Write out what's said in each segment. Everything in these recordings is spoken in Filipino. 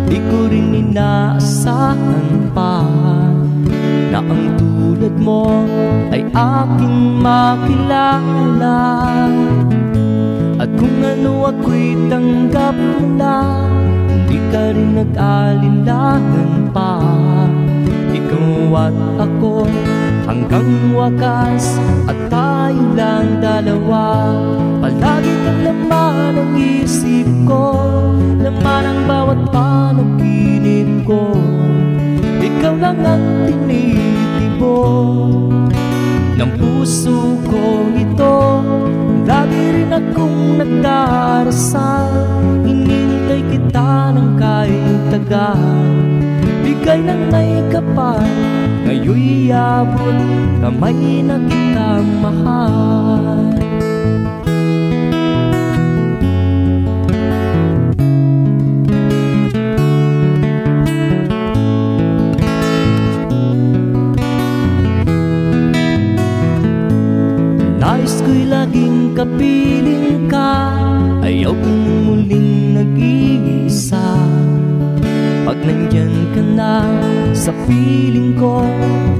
Di ko rin inaasahan pa na ang tulad mo ay aking makilala. At kung ano ako'y tanggap mo na, hindi ka rin nag-alinlangan pa. Ikaw at ako hanggang wakas, at tayo lang dalawa. Palagi kang laman ng isip ko, laman ang bawat panaginip ko. Ikaw lang ang tinitibok ng puso ko ito. Lagi rin akong nagdarasal, hinintay kita ng kahit tagal. Bigay ng may kapal, ngayon'y abot kamay na kita mahal. Nais ko'y laging kapiling ka, ayaw kong muling nag-iisa. Pag nandyan ka na sa piling ko,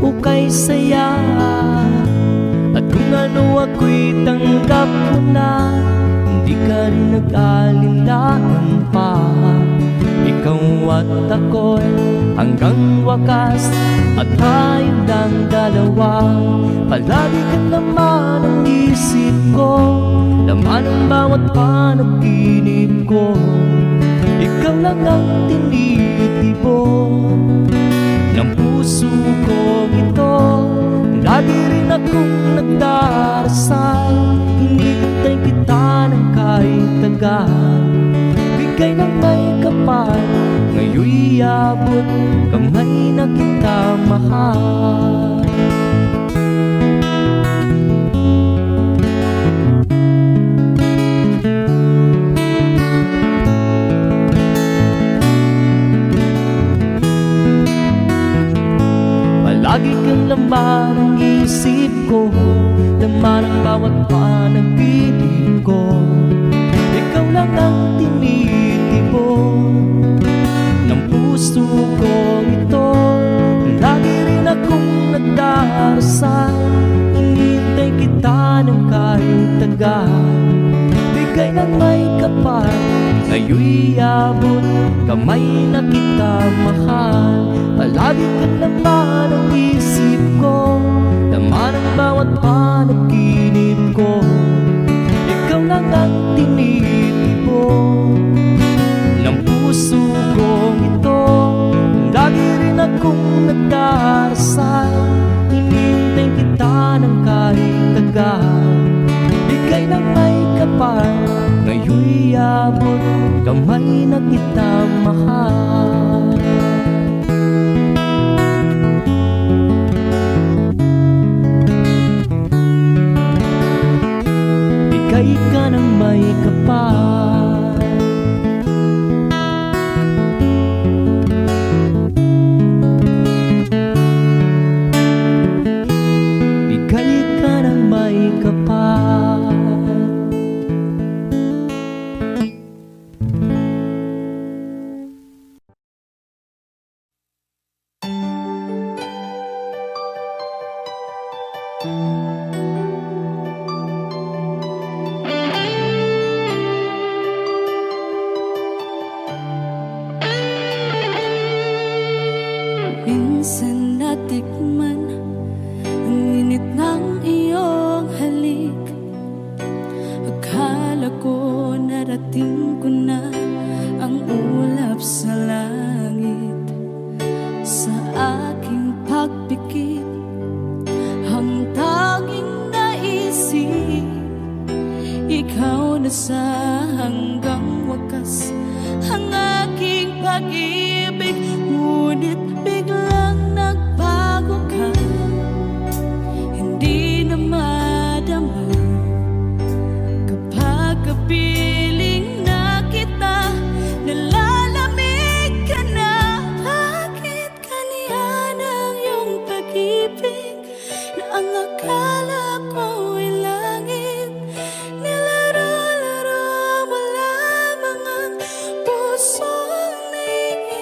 ukay saya. At kung ano ako'y tanggap mo na, hindi ka rin nag-alinlangan pa. Ikaw at ako'y hanggang wakas, at tayo lang dalawa. Palagi kang laman ang isip ko, laman ang bawat panaginip ko. Ikaw lang ang tinitibok ng puso ko ito. Lagi rin akong nagdarasal, hinintay kita ng kahit tagal. Bigay ng may kapal, ngayon'y abot kamay na kita mahal. Palagi kang laman ng isip ko, laman ang bawat panaginip ko. Ikaw lang ang tinitibok ng puso ko ito. Lagi rin akong nagdarasal, hinintay kita ng kahit tagal. Bigay ng may kapal, ngayon'y abot kamay na kita mahal. Palagi kang laman ang isip ko, laman ang bawat panaginip ko. Ikaw lang ang tinitibok ng puso ko ito. Lagi rin akong nagdarasal, hinintay kita ng kahit tagal. Bigay ng may kapal, ngayon'y abot kamay na kita mahal. Bigay ka ng may kapal, bigay ka ng may kapal. Minsan natikman ang init ng iyong halik. Akala ko narating ko na ang ulap sa langit. Sa aking pagpikit, ang tanging naisip, ikaw na sa hanggang wakas ang aking pag-ibig. Ngunit biglang nagbago ka, hindi na madama kapag kapiling na kita. Nalalamig ka na, bakit kaniyan ang iyong pag-ibig na ang akala ko ay langit? Nilaro-laro mo lamang ang pusong naiinip.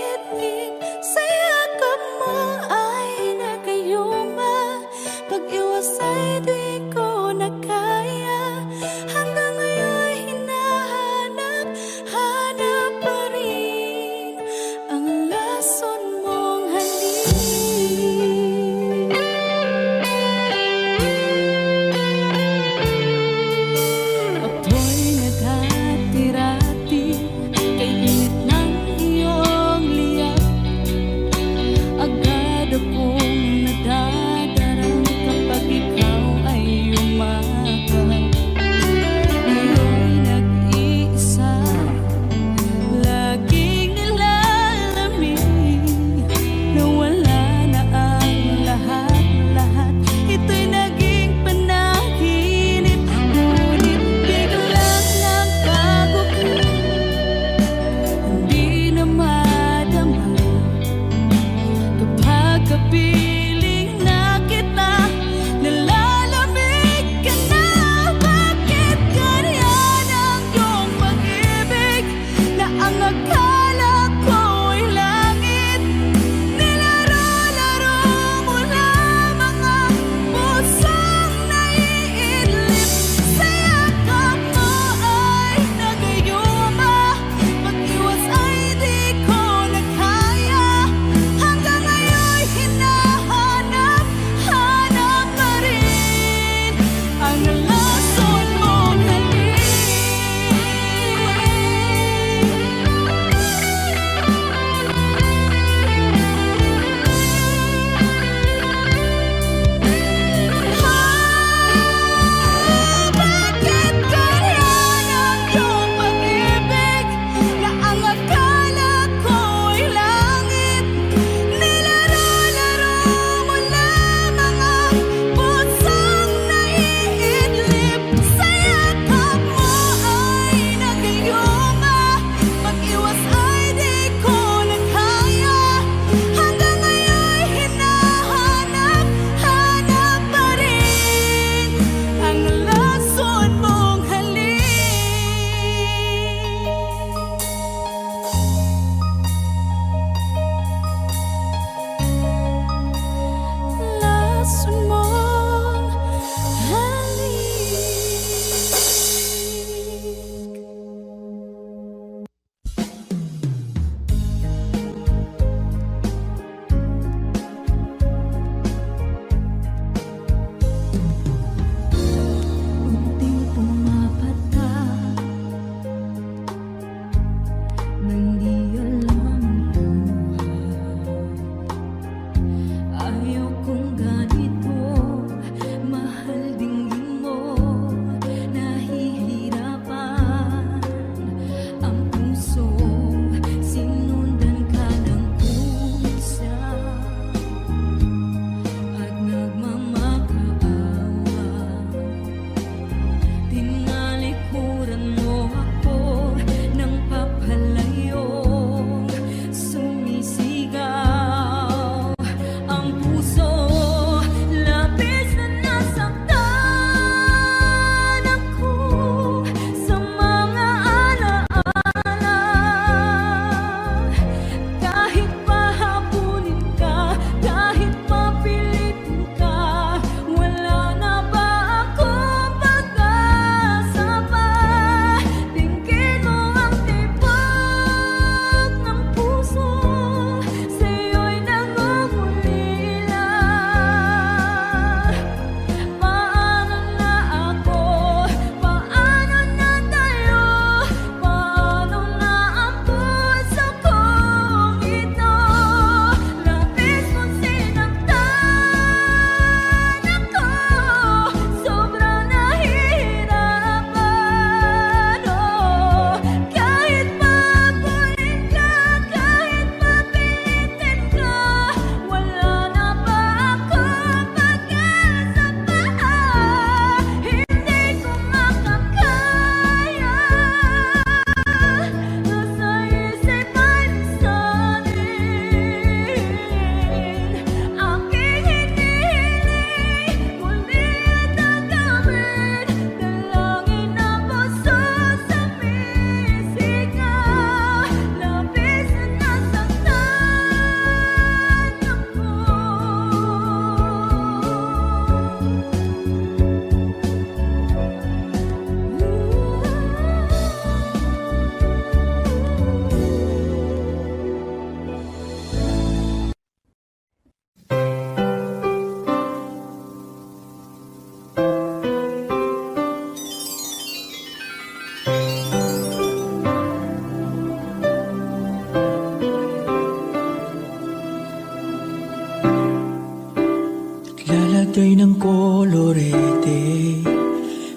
kolorete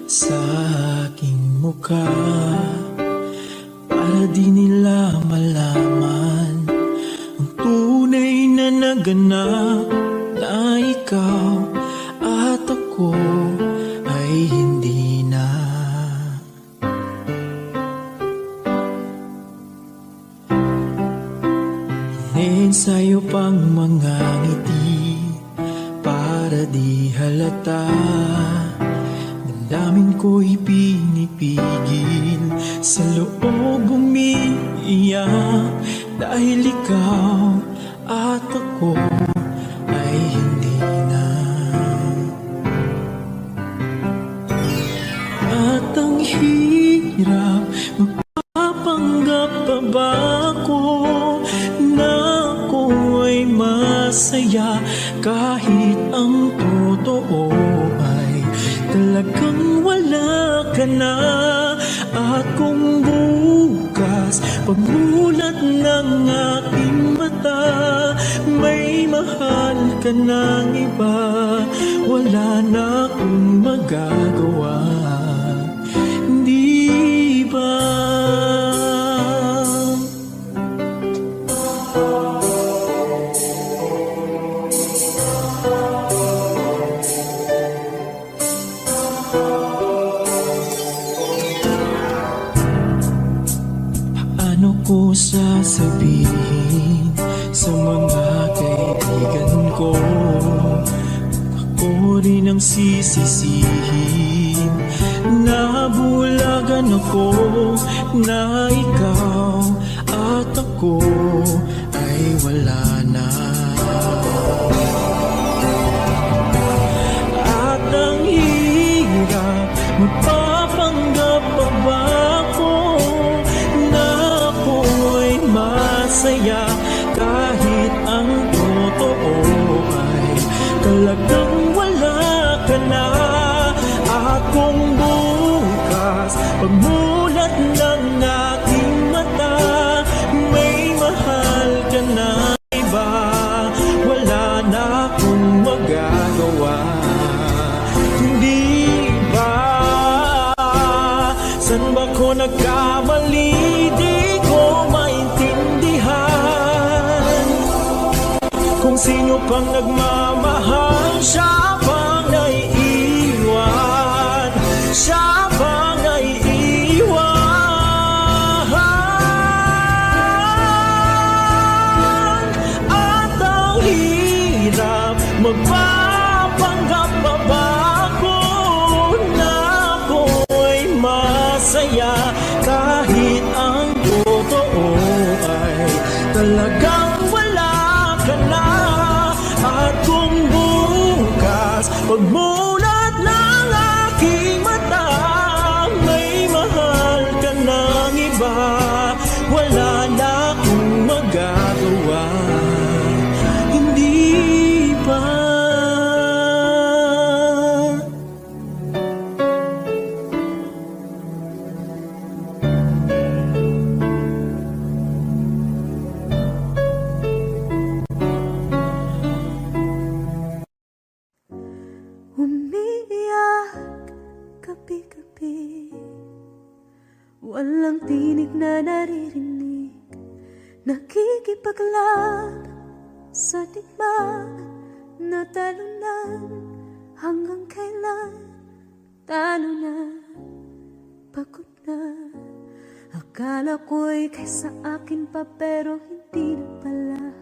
sa aking mukha, para di nila malaman ang tunay na naganap, na ikaw at ako ay hindi na. Iniensayo pang mga ngiti para di halata, damdamin ko'y pinipigil, sa loob umiiyak, dahil ikaw at ako ay hindi na. At ang hirap, magpapanggap pa ba ako na ako ay masaya, kahit ang totoo ay talagang wala ka na. At kung bukas pagmulat ng aking mata, may mahal ka ng iba, wala na akong magagawa, di ba? Ano ko sasabihin sa mga kaibigan ko? Ako rin ang sisisihin, nabulagan ako na ikaw at ako ay wala na. At ang hirap, magpapanggap pa ba ako na ako ay masaya, kahit ang totoo ay talagang wala ka na. At kung bukas pagmulat ng aking mata, may mahal ka na iba, wala na akong magagawa, hindi ba? San ba ko nagkamali? Di ko maintindihan kung sino pang nagmamahal, siya pang naiiwan, siya pang naiiwan. At ang hirap, magpapanggap pa ba ako na ako'y masaya, kahit ang totoo ay talagang wala ka na. At kung bukas pagmulat ng aking mata, may mahal ka ng iba, wala na akong magagawa, hindi ba? Umiiyak gabi-gabi, walang tinig na naririnig, nakikipaglab sa digmaan na talunan. Hanggang kailan talo na, pagod na. Akala ko'y kaysa akin pa, pero hindi na pala.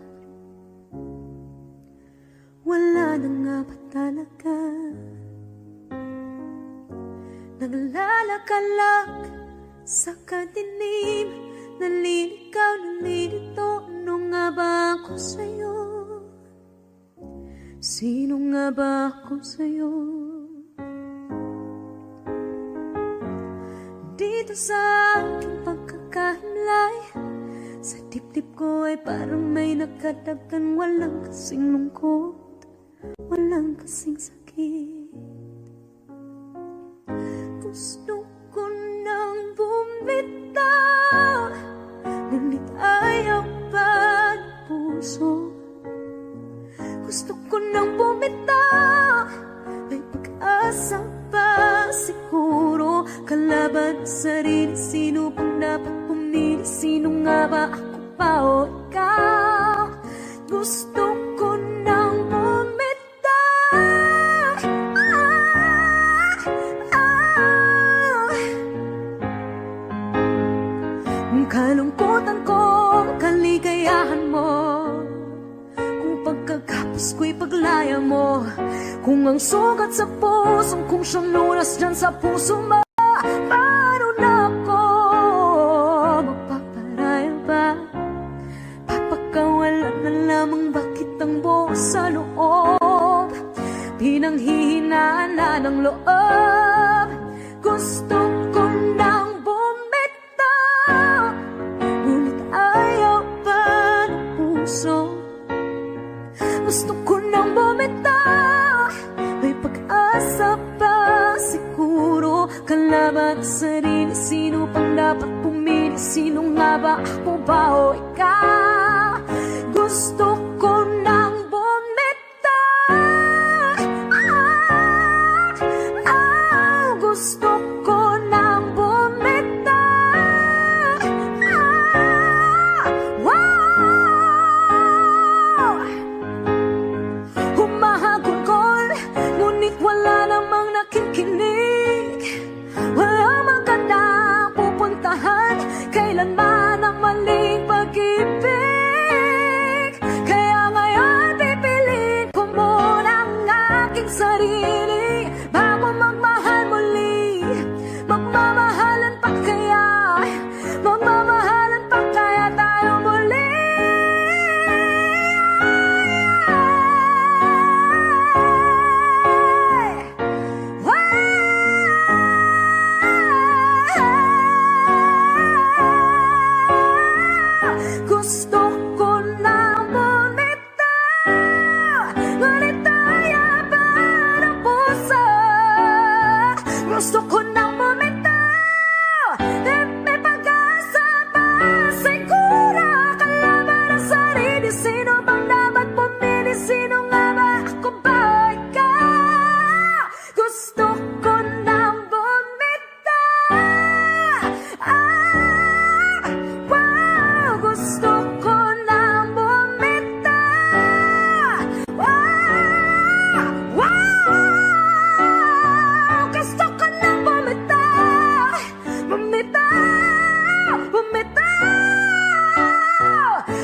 Wala na nga ba talaga? Naglalakalag sa kadilim, naliligaw, nalilito. Ano nga ba ako sa'yo? Sino nga ba ako sa'yo? Dito sa aking pagkakahimlay, sa dibdib ko ay parang may nakadagkan. Walang kasing lungkot, walang kasing sakit. Gusto ko nang bumitaw, ngunit ayaw pa ng puso. Gusto ko nang bumitaw, may sino nga ba ako pa o ikaw? Gusto ko nang bumitaw. Ang kalungkutan ko, ang kaligayahan mo, kung pagkagapos ko'y paglaya mo, kung ang sugat sa pusong kung siyang lunas dyan sa puso mo. Paano na ako magpaparaya ba? Papakawalan na lamang bakit ang buo sa loob, pinanghihinaan na ng loob. Gusto ko nang bumitaw, ngunit ayaw pa ng puso. Gusto ko nang bumitaw, may pag-asa pa siguro. Kalaban sa sarili, sino pang dapat pumili? Sino nga ba, ako ba o ikaw? Gusto ko nang bumitaw. Gusto ko nang bumitaw. Humahagulgol, ngunit wala namang nakikinig. Walang magandang pupuntahan, kailanman ang maling pag-ibig. Kaya ngayon pipiliin ko muna ang aking sarili bago magmahal muli. Magmamahalan pa kaya? Magmamahalan pa kaya tayo muli? Gusto ko na bumitaw, ngunit ayaw pa ng puso. Gusto ko na bumitaw, may pag-asa pa siguro. Kalaban ang sarili, sino bang dapat pumili? Sino nga ba, ako ba o ikaw? Gusto ko na bumitaw. Gusto ko nang bumitaw. Gusto ko nang bumitaw. Bumitaw, bumitaw.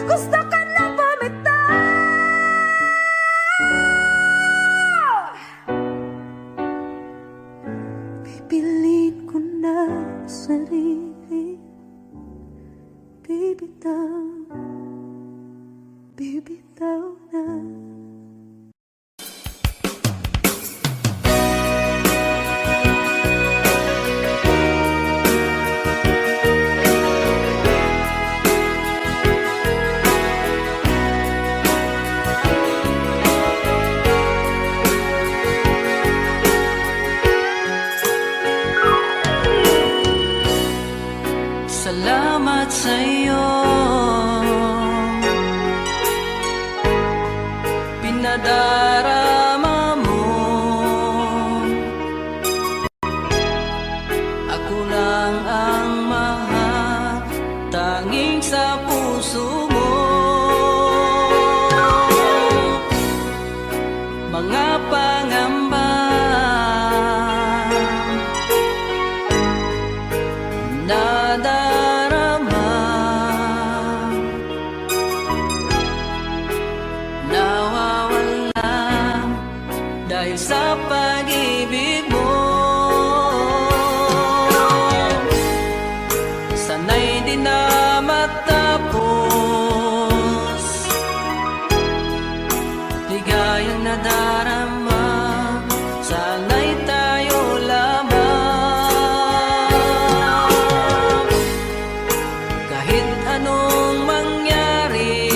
Gusto ko nang bumitaw. Pipiliin ko na sarili, bibitaw, bibitaw na. Salamat sa'yo, pinadarama mo. Ako lang ang mahal, tanging sa puso mo. Mga pangamba nadarama, nawawala dahil sa pag-ibig mo. Sana'y di na matapos, ligayang nadarama, sana'y tayo lamang. Kahit anong mangyari,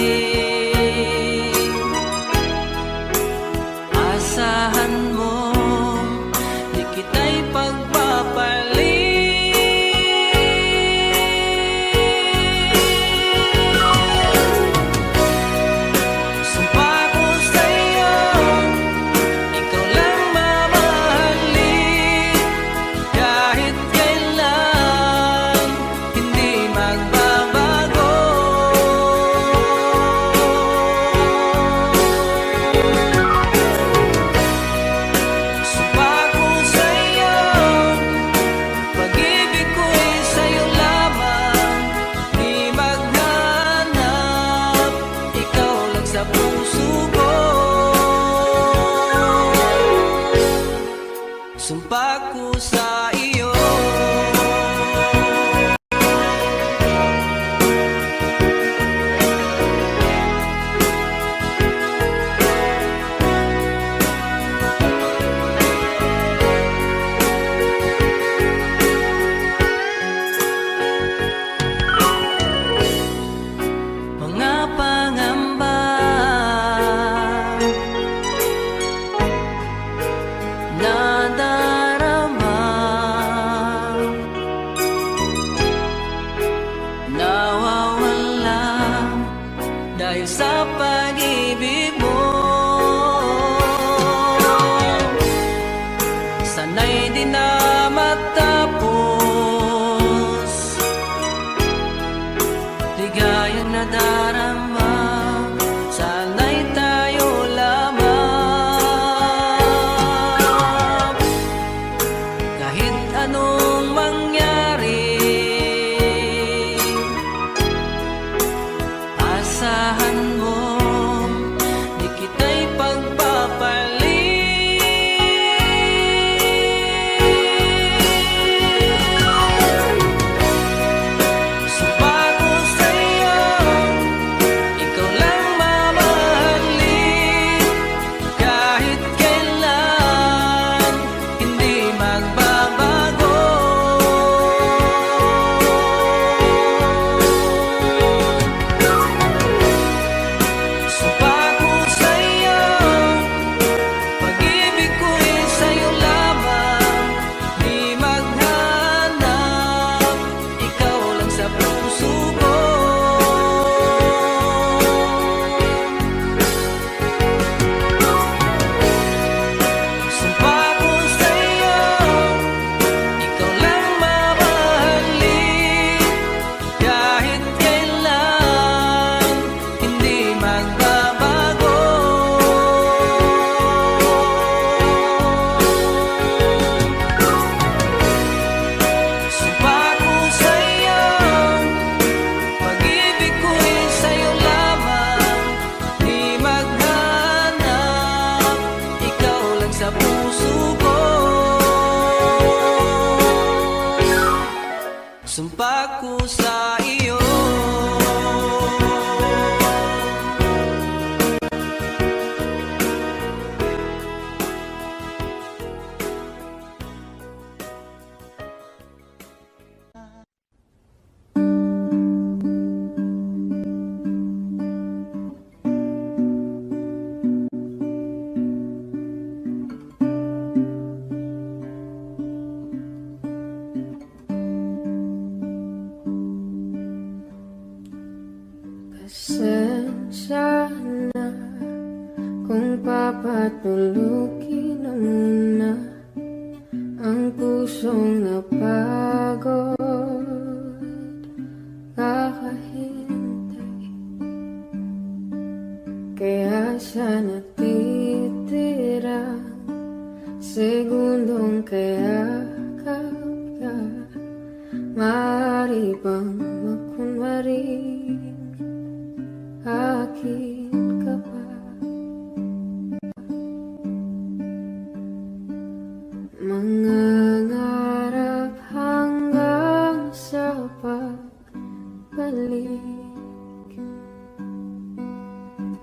asahan mo dahil sa pag-ibig mo. Sana'y di na matapos, ligayang nadarama, sana'y tayo lamang. Kahit anong mangyari, asahan mo, di kita'y pagpapalit. Sumpa ko sa'yo, ikaw lang mamahalin, kahit kailan hindi magbabago. Sumpa ko sa'yo, pag-ibig ko'y sa'yo lamang, di maghanap, ikaw lang sa puso ko. Sumpa ko sa'yo, ikaw lang mamahalin, kahit kailan hindi magbabago. Sumpa ko sa'yo, pag-ibig ko'y sa'yo lamang, di maghanap, ikaw lang sa puso ko. Sumpa ko sa iyo. Pasensya na kung papatulugin na muna ang pusong napagod, kakahintay. Kaya sa natitirang segundong kayakap ka, maaari bang makunwari akin ka pa? Mangangarap hanggang sa pagbalik,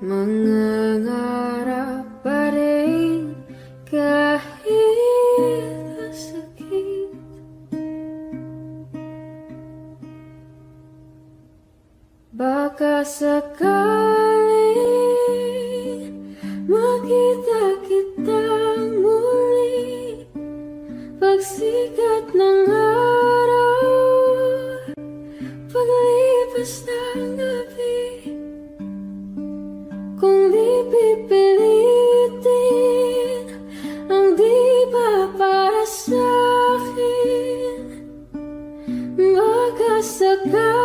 mangangarap pa rin kahit masakit. Baka sakaling makita kitang muli, pagsikat ng araw, paglipas ng gabi. Kung di pipilitin ang di ba para sa'kin, baka sakaling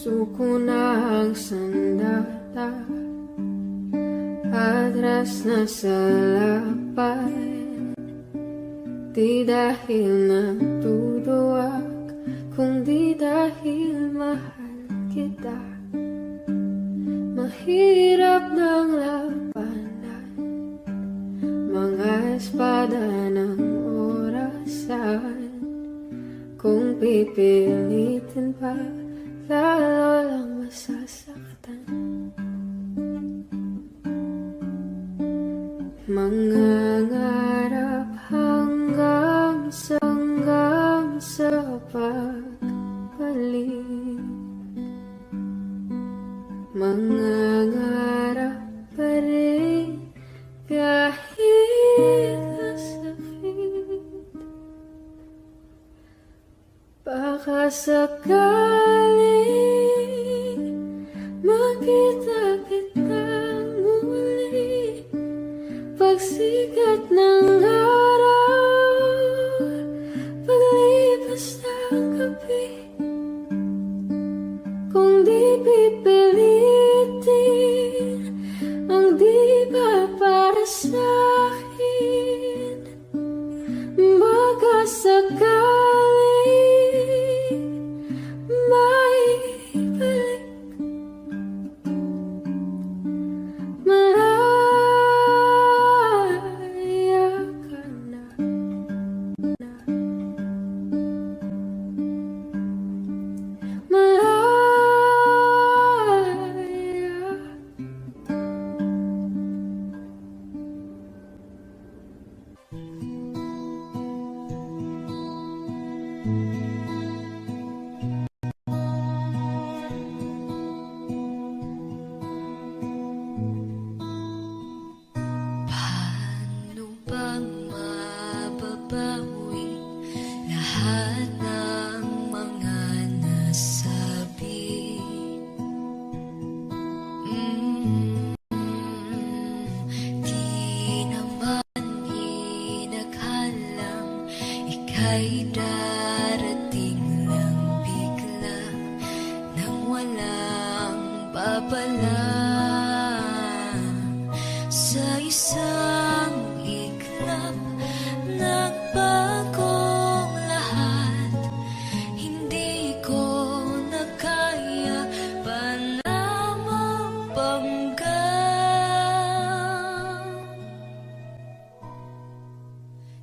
suko na ang sandata, atras na sa lapay. Di dahil natuduwag, kundi dahil mahal kita. Mahirap ng labanan, mga espada ng orasan. Kung pipilitin pa, lalo lang masasaktan. Mangangarap mangangarap pa rin kahit masakit. Baka sakaling makita kitang muli pagsikat ng araw, paglipas ng gabi. Kung di pipilitin ang di ba para sa'kin, baka sakaling maibalik. Malaya ka na. Malaya. Paano bang mababawi lahat ng mga nasabi? Di naman inakhalang ika'y darating lang bigla nang walang babala. Sa isang iglap, nagbagong lahat. Hindi ko na kaya pa na mabangga.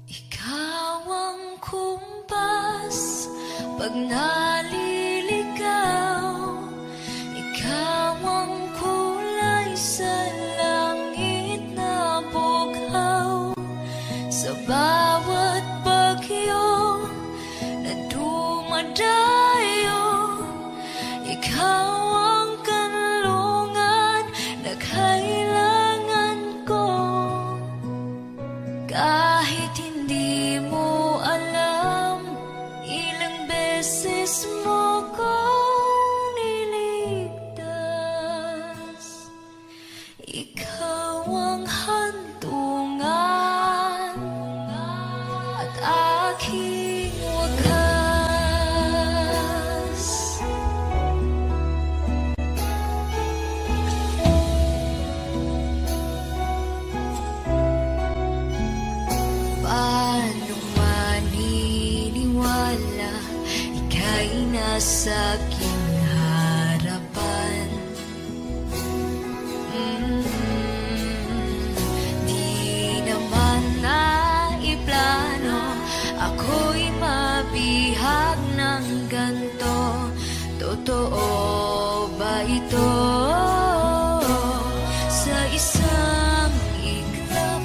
Ikaw ang kumpas pag naliligaw. Ikaw ang kulay sa langit na bughaw. Sa bawat bagyo na dumadayo, ikaw ang kanlungan na kailangan ko. Kahit hindi mo alam, ilang beses mo kong niligtas. Ikaw ang hantungan at aking wakas. Paano maniniwala ika'y nasa aking harapan? Di naman naiplano ako'y mabihag ng ganto. Totoo ba ito? Sa isang iglap,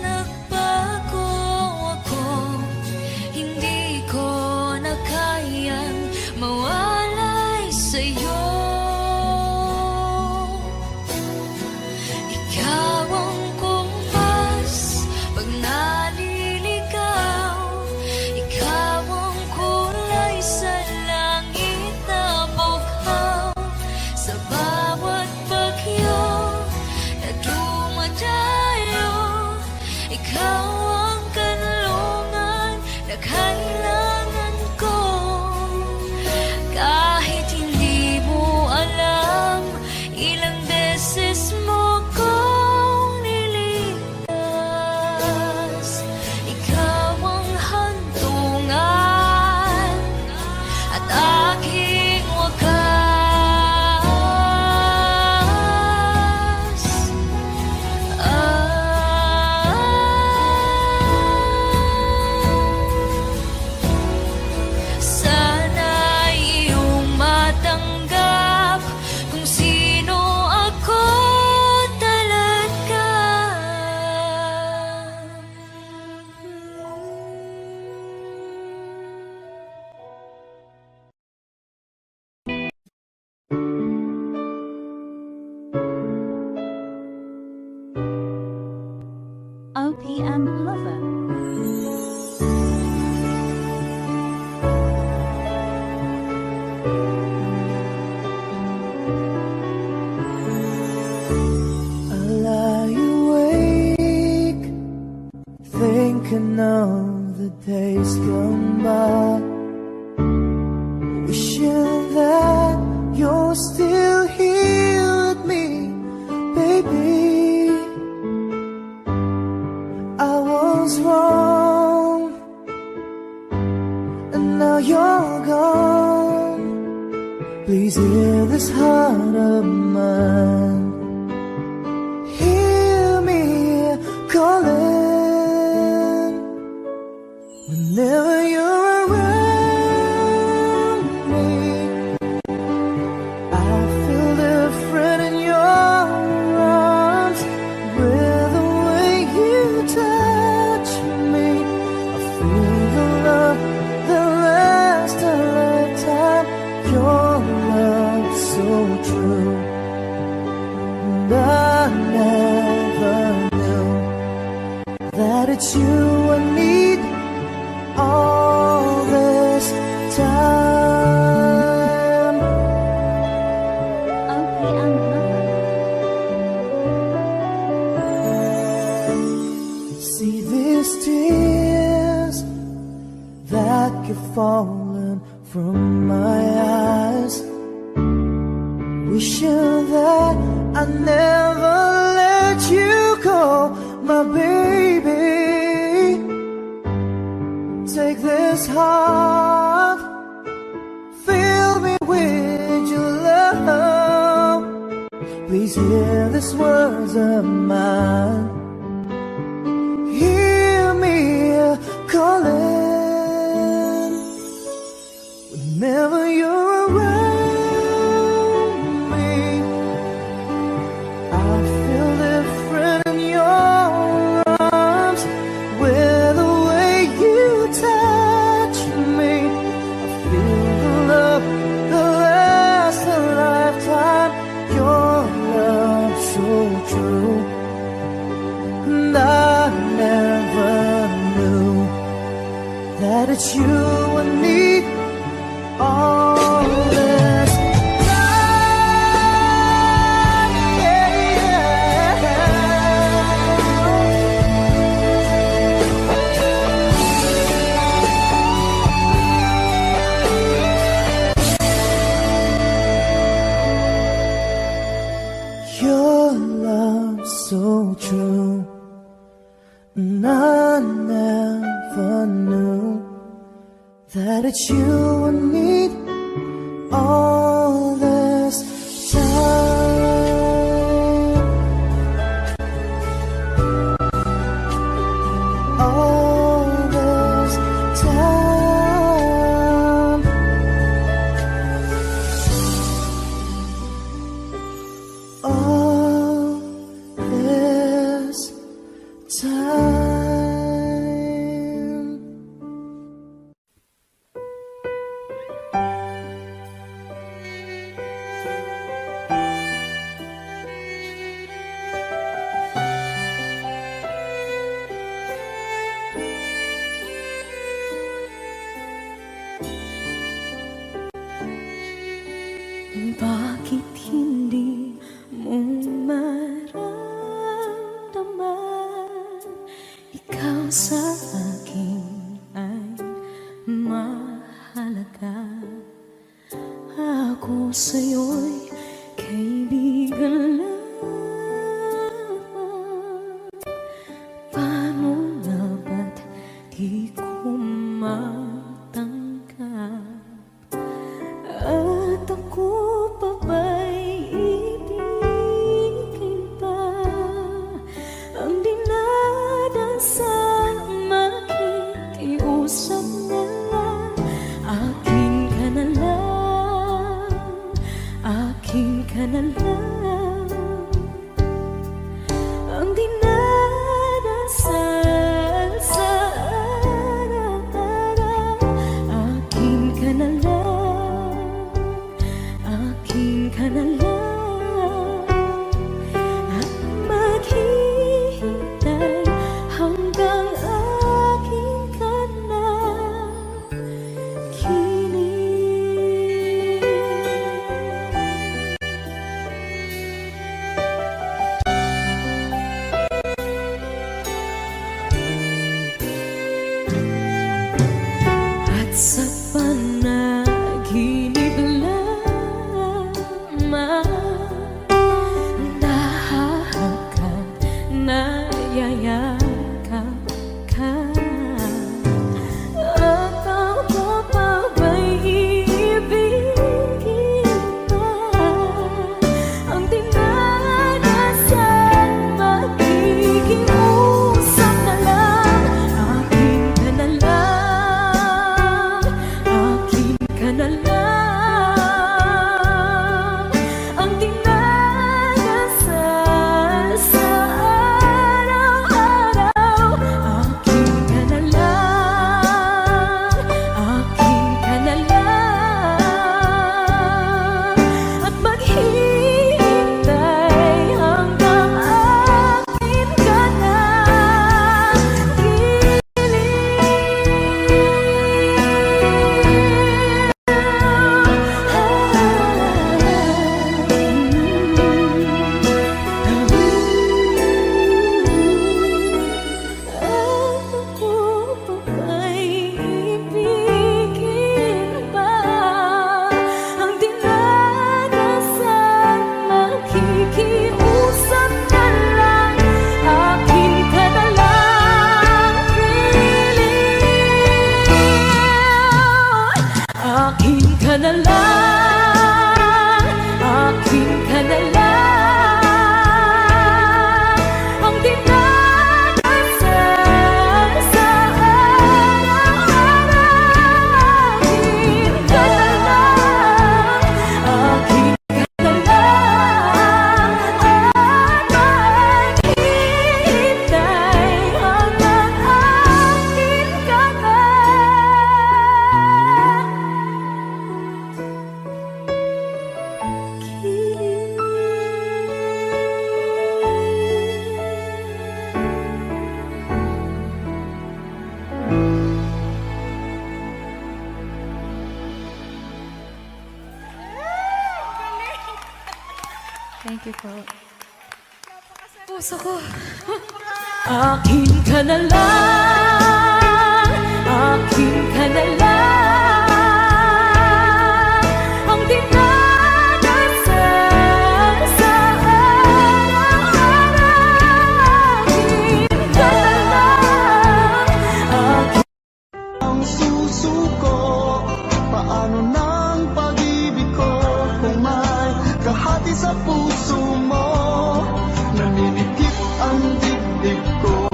nagbago ako. Hindi ko na kayang mawala thinking of the days gone by, wishing that you're still here with me, baby. I was wrong, and now you're gone. Please hear this heart of mine. Hear me calling whenever you're around me. I feel different in your arms, with the way you touch me. I feel the love that lasts a lifetime. Your love so true, and I never knew that it's you I need all this time. Okay, See these tears that keep falling from my eyes, wishing that I never let you go, my baby. Take this heart, fill me with your love. Please hear these words of mine. Hear me calling whenever you're around me. I feel different in your arms, with the way you touch me. I feel the love that lasts a lifetime. Your love so true, and I never knew that it's you I need all this time. Your love so true, and I never knew that it's you I need all this time. All this time. All this time. bakit hindi mo maramdaman? Ikaw sa akin ay mahalaga. Ako sa'yo'y kaibigan lamang. Paano na ba't di ko matanggap? At ako pa ba'y ibigin pa? Ang dinadasal makikiusap na lang. Akin ka na lang, sa panaginip lamang nahahakan, nayayakap ka. At ako pa ba'y iibigin pa? Ang dinadasan, makikiusap na lang. Akin ka na lang, akin ka na lang. Ang dinadasal sa araw-araw. Akin ka na lang, akin ka na lang. At maghihintay hanggang akin ka na Ako pa ba'y ibigin pa? Ang dinadasan, makikiusap na lang. Akin ka na lang, piling. Akin ka na lang, akin ka na lang. Ang dinadasal sa araw-araw. Akin ka na lang, akin ka na lang. At maghihintay hanggang akin ka na. Thank you po. Puso ko. Akin ka na lang, akin ka na lang. Ang dinadasal sa araw-araw. Akin ka na lang, akin. Ang susuko, paano ng pag-ibig ko kung may kahati sa puso mo? Naninikip ang dibdib ko,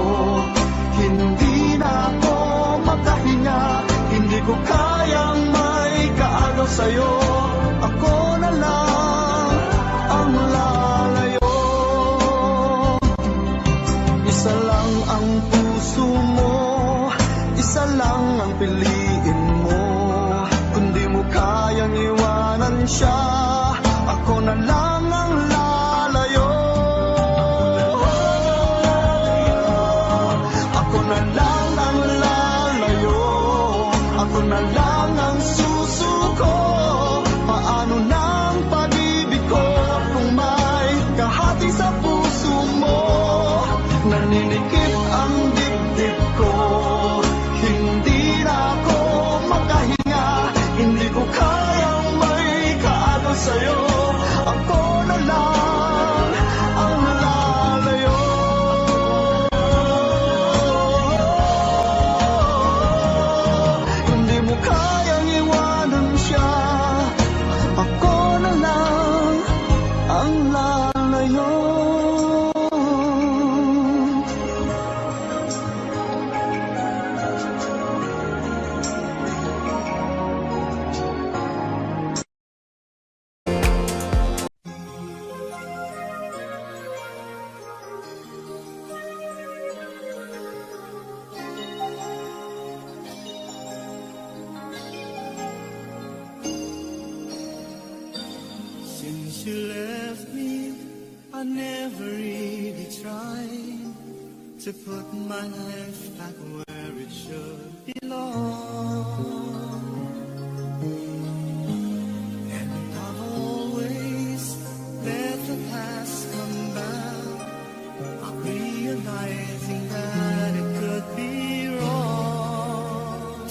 hindi na ako makahinga, hindi ko kayang may kaagaw sa'yo. Ako na lang ang lalayo. Isa lang ang puso mo, isa lang ang piliin mo. Kung di mo kayang iwanan siya, ako na lang ang lalayo. Ako na lang ang lalayo. Ako na lang ang susuko. Paano ng pag-ibig ko kung may kahati sa puso mo? Naninikip ang dibdib ko, hindi na ako makahinga, hindi ko kayang may kaagaw sa'yo. Ako na lang ang lalayo. Hindi mo kayang iwanan siya, ako na lang ang lalayo. Since you left me, I never really tried to put my life back where it should belong. And I've always let the past come back, not realizing that it could be wrong.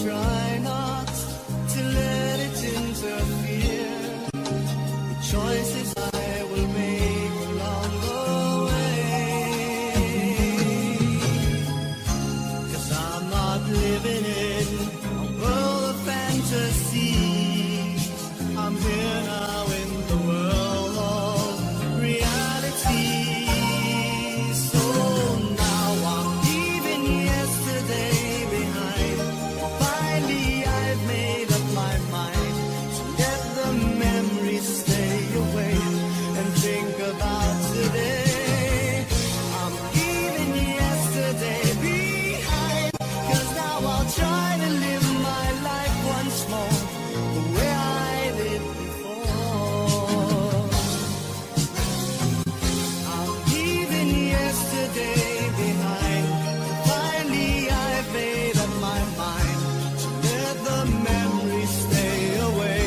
try not to let it interfere with choices I will make along the way. 'Cause I'm not living in a world of fantasy. I'm here now in the world of reality. So now I'm leaving yesterday behind. Finally I've made up my mind to let the memories stay away and think about today. I'm leaving yesterday behind, 'cause now I'll try to live my life once more the way I lived before. I'm leaving yesterday behind. Finally I've made up my mind to let the memories stay away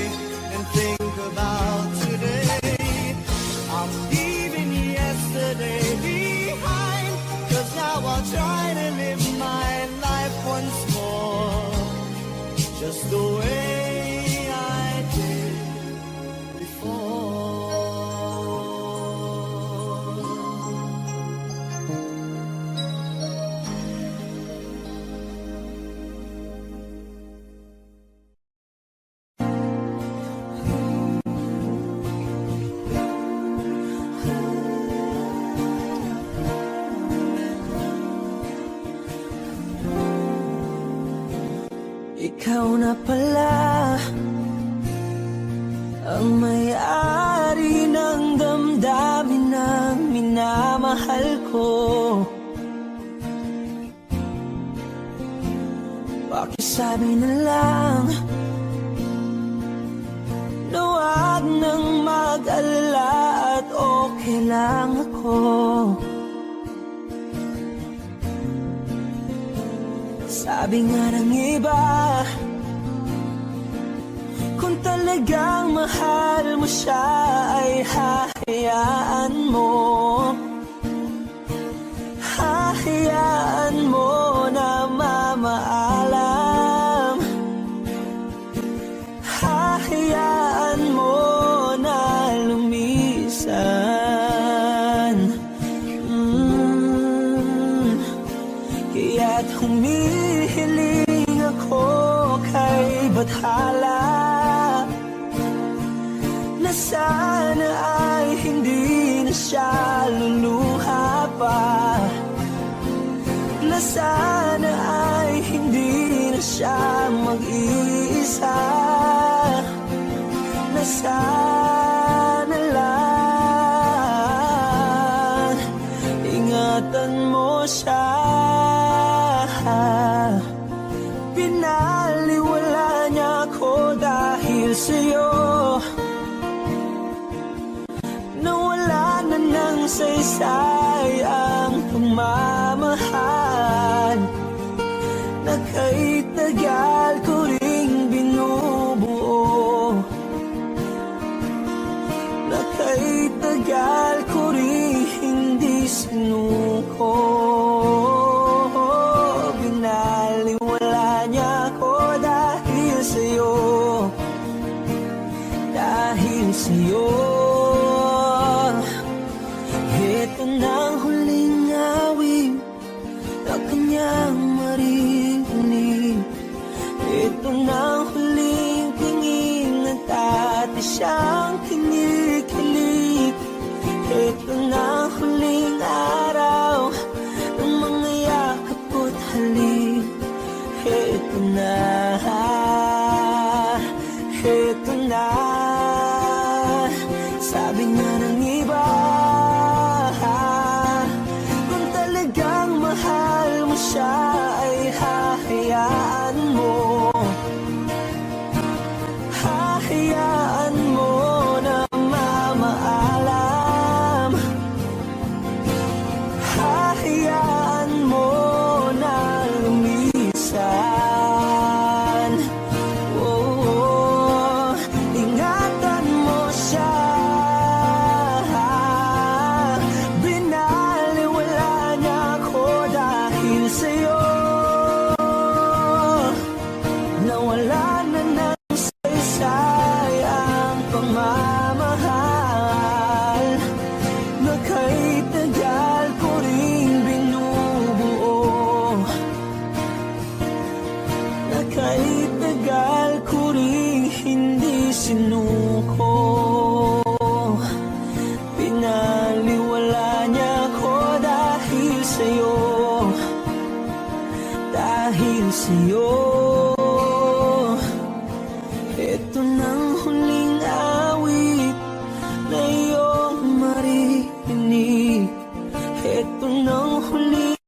and think about today. I'm leaving yesterday behind, 'cause now I'll try to live my life once more just the way I did before. Ikaw na pala ang may-ari ng damdamin ng minamahal ko. Pakisabi na lang na wag nang mag-alala at okay lang ako. Sabi nga ng iba, kung talagang mahal mo siya ay hahayaan mo. Hahayaan mo na mamaalam. Hahayaan mo na lumisan. Kaya't humihiling ako kay Bathala na sana ay hindi na siya luluha pa, na sana ay hindi na siya mag-iisa, na sana lang ingatan mo siya. Pinaliwala niya ako dahil sa'yo, nawala na ng saysay ang pagmamahal na kay tagal ko ring binubuo, na kay tagal ko ring hindi sinuko. Binaliwala niya ako dahil sa'yo, dahil sa'yo. Ito na ang huling awit na kanyang maririnig. Ito na ang huling tingin na dati siyang kinikilig. Ito na ang huling araw ng mga yakap ko't halik. Ito na, ito na. Sabi nga ng iba, kung talagang mahal mo siya ay hahayaan mo. Hahayaan mo na mamaalam. Hahayaan mo na lumisan. Oh, ingatan mo siya. Binaliwala niya ako dahil sa'yo. sinuko. Pinaliwala niya ko dahil sa'yo, dahil sa'yo. Ito nang huling awit na iyong maririnig. Ito nang huling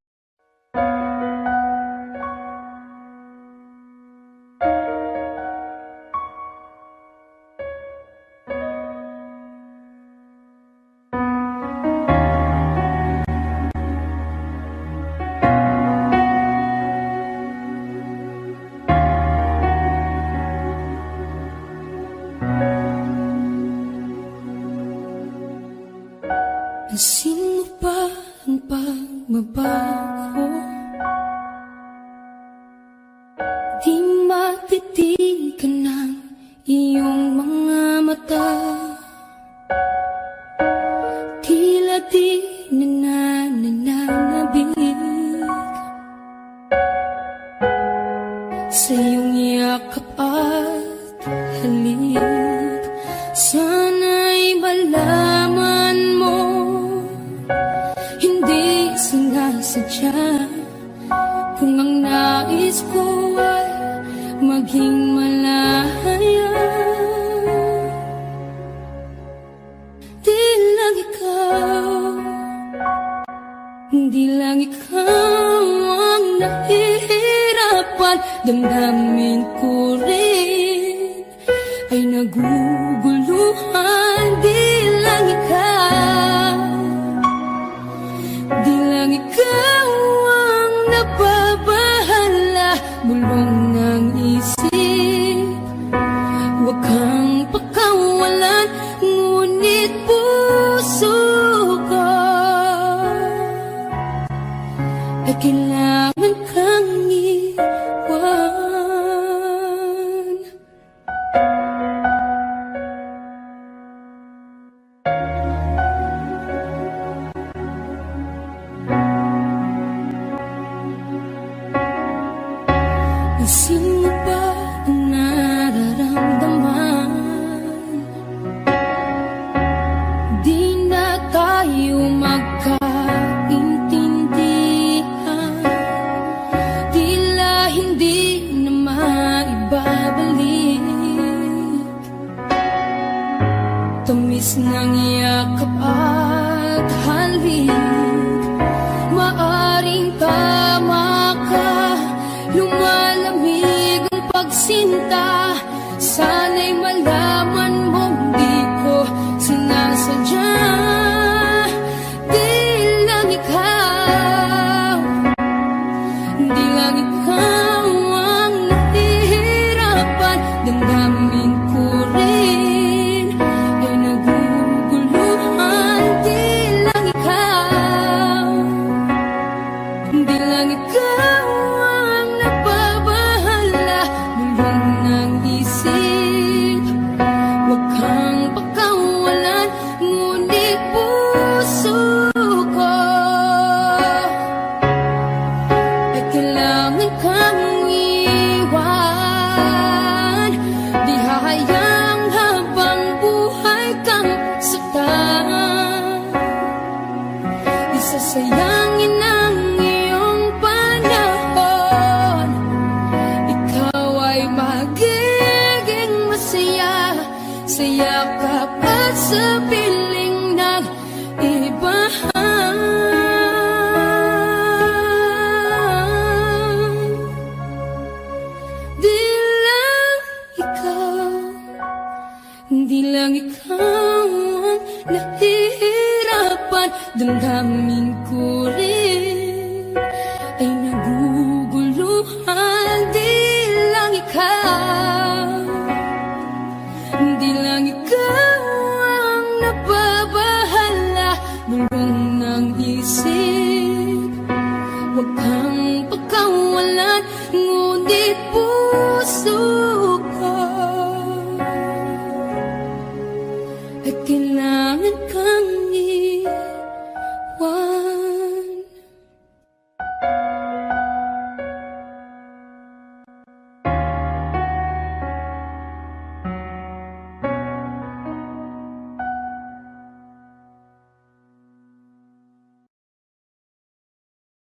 Pansin mo ba ang pagbabago? Di matitigan ng iyong mga mata. Tila di nananabig sa iyong yakap at halik. Sana'y malaman mo, hindi sinasadya. Kung ang nais ko ay maging malaya, di lang ikaw, di lang ikaw ang nahihirapan. Damdamin ko rin ay naguguluhan. Di lang ikaw, di lang ikaw ang nababahala. Bulong ng isip, huwag kang pakawalan, ngunit puso ko ay kailangan kang iwan. Pansin mo ba ang nararamdaman? Di na tayo magkaintindihan. Tila hindi na maibabalik tamis ng yakap at halik. Maaring tama ka, lumalamig ang pagsinta. Sana'y malaman mong di ko sinasadya. Di lang ikaw, di lang ikaw ang nahihirapan. Damdamin ko rin ay naguguluhan. Di lang ikaw, di lang ikaw ang nababahala. Bulong ng isip, huwag kang pakawalan, ngunit puso ko ay kailangan kang iwan. Di hahayang habang buhay kang saktan. Isasayangin ang iyong panahon. Ikaw ay magiging masaya sa yakap at sa piling ng iba. Di lang ikaw, di lang ikaw ang nahihirapan. Damdamin ko rin ay naguguluhan. Di lang ikaw, di lang ikaw ang nababahala. Bulong ng isip, huwag kang pakawalan, ngunit